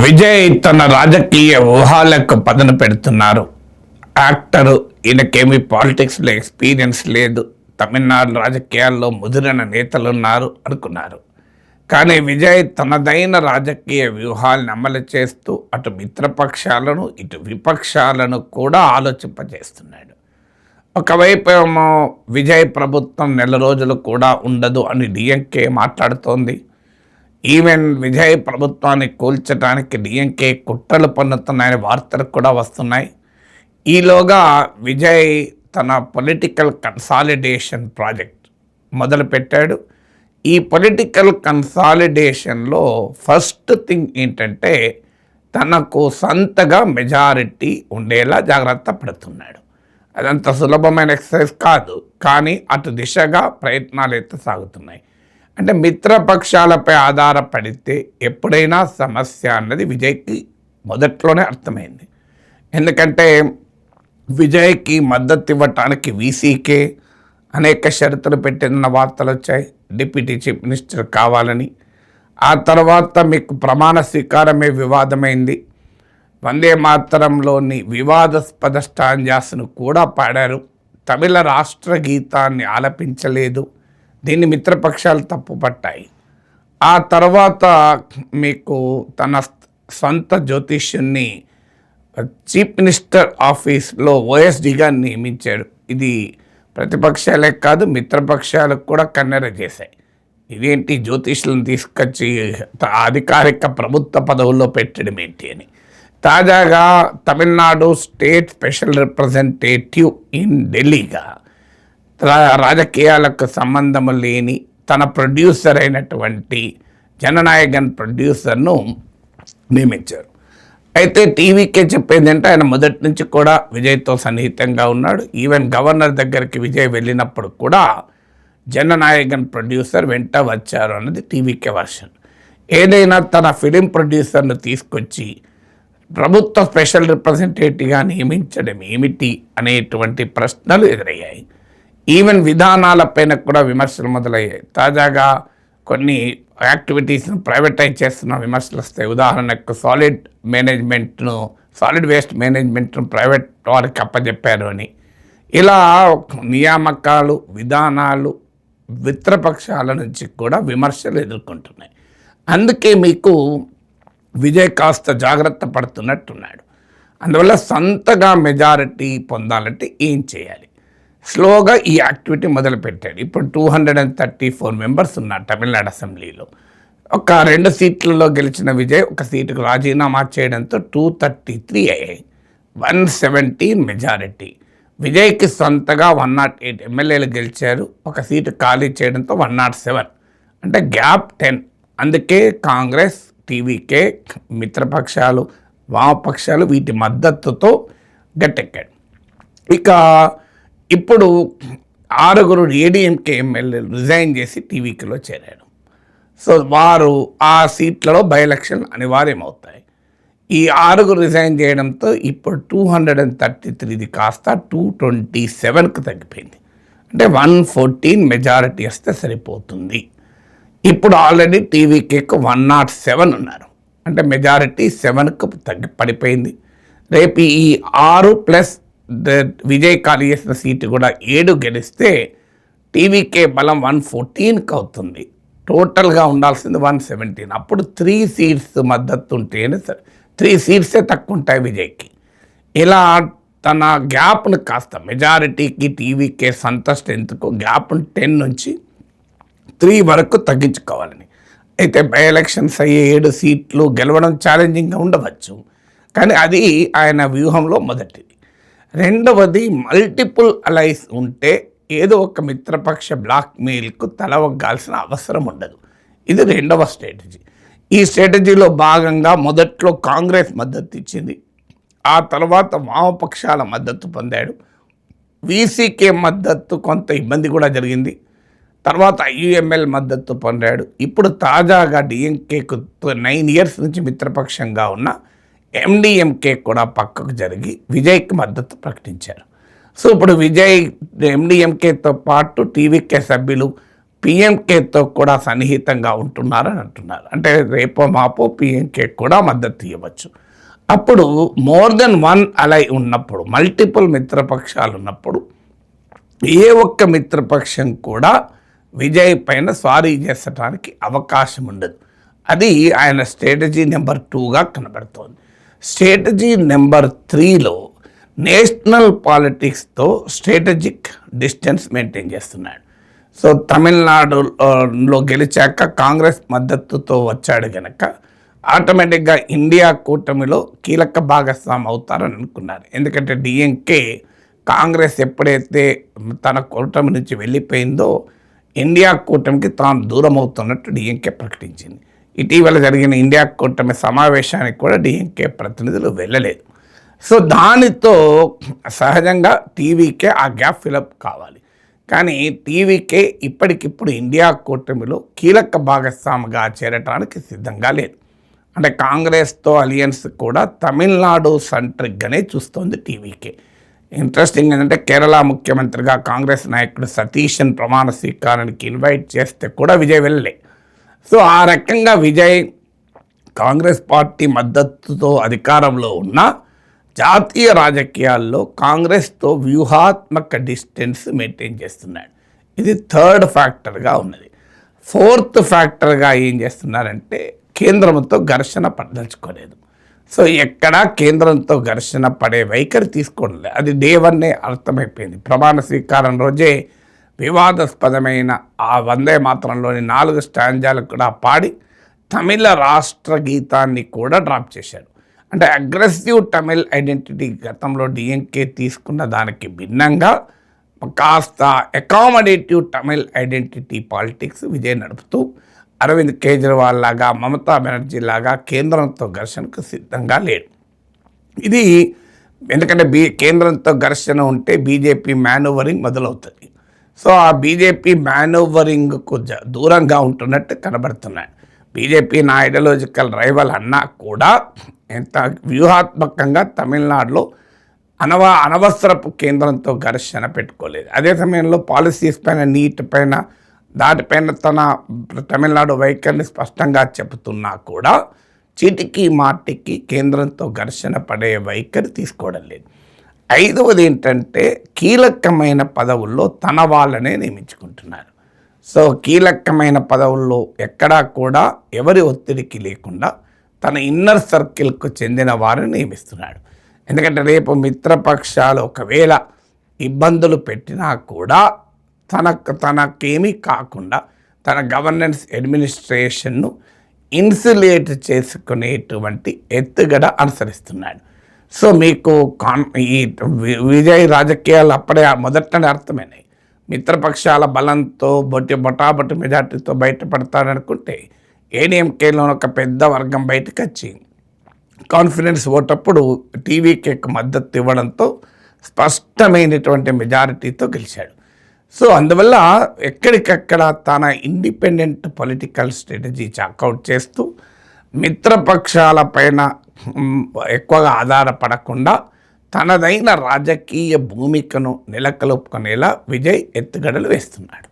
విజయ్ తన రాజకీయ ఊహాలకు పదును పెడుతున్నారు. యాక్టరు, ఈయనకేమీ పాలిటిక్స్లో ఎక్స్పీరియన్స్ లేదు, తమిళనాడు రాజకీయాల్లో ముదిరిన నేతలున్నారు అనుకున్నారు. కానీ విజయ్ తనదైన రాజకీయ వ్యూహాలను అమలు చేస్తూ అటు మిత్రపక్షాలను ఇటు విపక్షాలను కూడా ఆలోచింపజేస్తున్నాడు. ఒకవైపు ఏమో విజయ్ ప్రభుత్వం నెల రోజులు కూడా ఉండదు అని డిఎంకే మాట్లాడుతోంది. ఈవెన్ విజయ్ ప్రభుత్వాన్ని కూల్చడానికి డిఎంకే కుట్రలు పన్నుతున్నాయని వార్తలు కూడా వస్తున్నాయి. ఈలోగా విజయ్ తన పొలిటికల్ కన్సాలిడేషన్ ప్రాజెక్ట్ మొదలుపెట్టాడు. ఈ పొలిటికల్ కన్సాలిడేషన్లో ఫస్ట్ థింగ్ ఏంటంటే తనకు సొంతగా మెజారిటీ ఉండేలా జాగ్రత్త పడుతున్నాడు. అదంత సులభమైన ఎక్సర్సైజ్ కాదు, కానీ అటు దిశగా ప్రయత్నాలు అయితే సాగుతున్నాయి. అంటే మిత్రపక్షాలపై ఆధారపడితే ఎప్పుడైనా సమస్య అన్నది విజయ్కి మొదట్లోనే అర్థమైంది. ఎందుకంటే విజయ్కి మద్దతు ఇవ్వటానికి వీసీకే అనేక షరతులు పెట్టిన వార్తలు వచ్చాయి. డిప్యూటీ చీఫ్ మినిస్టర్ కావాలని. ఆ తర్వాత మీకు ప్రమాణ స్వీకారమే వివాదమైంది. వందే మాతరంలోని వివాదాస్పద స్టాంజాస్ను కూడా పాడారు. తమిళ రాష్ట్ర గీతాన్ని ఆలపించలేదు. దీన్ని మిత్రపక్షాలు తప్పుపట్టాయి. ఆ తర్వాత మీకు తన సొంత జ్యోతిష్యుని చీఫ్ మినిస్టర్ ఆఫీస్లో ఓఎస్డీగా నియమించాడు. ఇది ప్రతిపక్షాలే కాదు మిత్రపక్షాలకు కూడా కన్నెర చేశాయి. ఇదేంటి జ్యోతిష్యులను తీసుకొచ్చి అధికారిక ప్రభుత్వ పదవుల్లో పెట్టడం ఏంటి అని. తాజాగా Tamil Nadu state special representative in ఢిల్లీగా రాజకీయాలకు సంబంధము లేని తన ప్రొడ్యూసర్ అయినటువంటి జననాయకన్ ప్రొడ్యూసర్ను నియమించారు. అయితే టీవీకే చెప్పేది అంటే ఆయన మొదటి నుంచి కూడా విజయ్తో సన్నిహితంగా ఉన్నాడు. ఈవెన్ గవర్నర్ దగ్గరికి విజయ్ వెళ్ళినప్పుడు కూడా జననాయకన్ ప్రొడ్యూసర్ వెంట వచ్చారు అన్నది టీవీకే వర్షన్. ఏదైనా తన ఫిలిం ప్రొడ్యూసర్ను తీసుకొచ్చి ప్రభుత్వ స్పెషల్ రిప్రజెంటేటివ్గా నియమించడం ఏమిటి అనేటువంటి ప్రశ్నలు ఎదురయ్యాయి. ఈవెన్ విధానాలపైన కూడా విమర్శలు మొదలయ్యాయి. తాజాగా కొన్ని యాక్టివిటీస్ను ప్రైవేటైజ్ చేస్తున్న విమర్శలు వస్తాయి. ఉదాహరణకు సాలిడ్ వేస్ట్ మేనేజ్మెంట్ను ప్రైవేట్ వారికి అప్పచెప్పారు అని. ఇలా నియామకాలు విధానాలు మిత్రపక్షాల నుంచి కూడా విమర్శలు ఎదుర్కొంటున్నాయి. అందుకే మీకు విజయ్ కాస్త జాగ్రత్త పడుతున్నట్టున్నాడు. అందువల్ల సొంతగా మెజారిటీ పొందాలంటే ఏం చేయాలి? స్లోగా ఈ యాక్టివిటీ మొదలుపెట్టాడు. ఇప్పుడు 234 మెంబర్స్ ఉన్నారు తమిళనాడు అసెంబ్లీలో. ఒక 2 సీట్లలో గెలిచిన విజయ్ ఒక సీటుకు రాజీనామా చేయడంతో 233 అయ్యాయి. 117 మెజారిటీ. విజయ్కి సొంతగా 108 ఎమ్మెల్యేలు గెలిచారు. ఒక సీటు ఖాళీ చేయడంతో 107, అంటే గ్యాప్ 10. అందుకే కాంగ్రెస్, టీవీకే, మిత్రపక్షాలు, వామపక్షాలు వీటి మద్దతుతో గట్టెక్కాడు. ఇక ఇప్పుడు 6 ఏడీఎంకే ఎమ్మెల్యేలు రిజైన్ చేసి టీవీకేలో చేరాడు. సో వారు ఆ సీట్లలో బై ఎలక్షన్ అనివార్యమవుతాయి. ఈ 6 రిజైన్ చేయడంతో ఇప్పుడు 233 కాస్త 227కు తగ్గిపోయింది. అంటే 114 మెజారిటీ వస్తే సరిపోతుంది. ఇప్పుడు ఆల్రెడీ టీవీకేకు 107 ఉన్నారు. అంటే మెజారిటీ 7కు పడిపోయింది. రేపు ఈ 6 ప్లస్ విజయ్ ఖాళీ చేసిన సీటు కూడా 7 గెలిస్తే టీవీకే బలం 114కి అవుతుంది. టోటల్గా ఉండాల్సింది 117. అప్పుడు 3 సీట్స్ మద్దతు ఉంటేనే సరే, 3 సీట్సే తక్కువ ఉంటాయి విజయ్కి. ఇలా తన గ్యాప్ను కాస్త మెజారిటీకి టీవీకే సొంత స్ట్రెంత్కు గ్యాప్ను 10 నుంచి 3 వరకు తగ్గించుకోవాలని. అయితే బై ఎలక్షన్స్ అయ్యే 7 సీట్లు గెలవడం ఛాలెంజింగ్గా ఉండవచ్చు, కానీ అది ఆయన వ్యూహంలో మొదటిది. రెండవది, మల్టిపుల్ అలైస్ ఉంటే ఏదో ఒక మిత్రపక్ష బ్లాక్ మెయిల్కు తలవగ్గాల్సిన అవసరం ఉండదు. ఇది రెండవ స్ట్రాటజీ. ఈ స్ట్రాటజీలో భాగంగా మొదట్లో కాంగ్రెస్ మద్దతు ఇచ్చింది. ఆ తర్వాత వామపక్షాల మద్దతు పొందాడు. వీసీకే మద్దతు కొంత ఇబ్బంది కూడా జరిగింది. తర్వాత ఐయుఎంఎల్ మద్దతు పొందాడు. ఇప్పుడు తాజాగా డిఎంకేకు 9 ఇయర్స్ నుంచి మిత్రపక్షంగా ఉన్న ఎండిఎంకే కూడా పక్కకు జరిగి విజయ్కి మద్దతు ప్రకటించారు. సో ఇప్పుడు విజయ్ ఎండిఎంకేతో పాటు టీవీకే సభ్యులు పిఎంకేతో కూడా సన్నిహితంగా ఉంటున్నారని అంటున్నారు. అంటే రేపో మాపో పిఎంకే కూడా మద్దతు ఇవ్వచ్చు. అప్పుడు మోర్ దెన్ వన్ అలై ఉన్నప్పుడు, మల్టిపుల్ మిత్రపక్షాలు ఉన్నప్పుడు ఏ ఒక్క మిత్రపక్షం కూడా విజయ్ పైన స్వారీ చేసడానికి అవకాశం ఉండదు. అది ఆయన స్ట్రాటజీ నెంబర్ 2గా కనబడుతోంది. స్ట్రాటజీ నెంబర్ 3లో నేషనల్ పాలిటిక్స్తో స్ట్రాటజిక్ డిస్టెన్స్ మెయింటైన్ చేస్తున్నాడు. సో తమిళనాడులో గెలిచాక కాంగ్రెస్ మద్దతుతో వచ్చాడు కనుక ఆటోమేటిక్గా ఇండియా కూటమిలో కీలక భాగస్వామి అవుతారని అనుకున్నారు. ఎందుకంటే డిఎంకే కాంగ్రెస్ ఎప్పుడైతే తన కూటమి నుంచి వెళ్ళిపోయిందో ఇండియా కూటమికి తాను దూరం అవుతున్నట్టు డిఎంకే ప్రకటించింది. ఇటీవల జరిగిన ఇండియా కూటమి సమావేశానికి కూడా డిఎంకే ప్రతినిధులు వెళ్ళలేదు. సో దానితో సహజంగా టీవీకే ఆ గ్యాప్ ఫిలప్ కావాలి. కానీ టీవీకే ఇప్పటికిప్పుడు ఇండియా కూటమిలో కీలక భాగస్వామిగా చేరటానికి సిద్ధంగా లేదు. అంటే కాంగ్రెస్తో అలియన్స్ కూడా తమిళనాడు సెంట్రిక్గానే చూస్తోంది టీవీకే. ఇంట్రెస్టింగ్ ఏంటంటే కేరళ ముఖ్యమంత్రిగా కాంగ్రెస్ నాయకుడు సతీశన్ ప్రమాణ స్వీకారానికి ఇన్వైట్ చేస్తే కూడా విజయ్ వెళ్ళలే. సో ఆ రకంగా విజయ్ కాంగ్రెస్ పార్టీ మద్దతుతో అధికారంలో ఉన్న జాతీయ రాజకీయాల్లో కాంగ్రెస్తో వ్యూహాత్మక డిస్టెన్స్ మెయింటైన్ చేస్తున్నాడు. ఇది థర్డ్ ఫ్యాక్టర్గా ఉన్నది. ఫోర్త్ ఫ్యాక్టర్గా ఏం చేస్తున్నారంటే కేంద్రంతో ఘర్షణ పడదలుచుకోలేదు. సో ఎక్కడా కేంద్రంతో ఘర్షణ పడే వైఖరి తీసుకోవడం లేదు. అది డే 1 అర్థమైపోయింది. ప్రమాణ స్వీకారం రోజే వివాదాస్పదమైన ఆ వందే మాతరంలోని 4 స్టాంజాలు కూడా పాడి తమిళ రాష్ట్ర గీతాన్ని కూడా డ్రాప్ చేశారు. అంటే అగ్రెసివ్ తమిళ్ ఐడెంటిటీ గతంలో డిఎంకే తీసుకున్న దానికి భిన్నంగా కాస్త accommodative Tamil identity politics Vijay నడుపుతూ అరవింద్ కేజ్రీవాల్ లాగా, మమతా బెనర్జీ లాగా కేంద్రంతో ఘర్షణకు సిద్ధంగా లేడు. ఇది ఎందుకంటే కేంద్రంతో ఘర్షణ ఉంటే బీజేపీ మేనూవరింగ్ మొదలవుతుంది. సో ఆ బీజేపీ మేనూవరింగ్కు దూరంగా ఉంటున్నట్టు కనబడుతున్నాడు. బీజేపీ నా ఐడియాలజికల్ రైవల్ అన్నా కూడా ఎంత వ్యూహాత్మకంగా తమిళనాడులో అనవసరపు కేంద్రంతో ఘర్షణ పెట్టుకోలేదు. అదే సమయంలో పాలసీస్ పైన, నీటి పైన, దాటిపైన తన తమిళనాడు వైఖరిని స్పష్టంగా చెబుతున్నా కూడా చీటికి మాటికి కేంద్రంతో ఘర్షణ పడే వైఖరి తీసుకోవడం లేదు. 5వది ఏంటంటే కీలకమైన పదవుల్లో తన వాళ్ళనే నియమించుకుంటున్నారు. సో కీలకమైన పదవుల్లో ఎక్కడా కూడా ఎవరి ఒత్తిడికి లేకుండా తన ఇన్నర్ సర్కిల్కు చెందిన వారిని నియమిస్తున్నాడు. ఎందుకంటే రేపు మిత్రపక్షాలు ఒకవేళ ఇబ్బందులు పెట్టినా కూడా తనకేమీ కాకుండా తన గవర్నెన్స్ అడ్మినిస్ట్రేషన్ను ఇన్సులేట్ చేసుకునేటువంటి ఎత్తుగడ అనుసరిస్తున్నాడు. సో మీకు ఈ విజయ్ రాజకీయాలు అప్పుడే మొదటనే అర్థమైనాయి. మిత్రపక్షాల బలంతో బొటాబొట్టి మెజార్టీతో బయటపడతాడనుకుంటే ఏడీఎంకేలో ఒక పెద్ద వర్గం బయటకు వచ్చి కాన్ఫిడెన్స్ ఓటప్పుడు టీవీకేకు మద్దతు ఇవ్వడంతో స్పష్టమైనటువంటి మెజారిటీతో గెలిచాడు. సో అందువల్ల ఎక్కడికక్కడ తన ఇండిపెండెంట్ పొలిటికల్ స్ట్రాటజీ చాకౌట్ చేస్తూ మిత్రపక్షాల పైన ఎక్కువగా ఆధారపడకుండా తనదైన రాజకీయ భూమికను నెలకొల్పుకునేలా విజయ్ ఎత్తుగడలు వేస్తున్నాడు.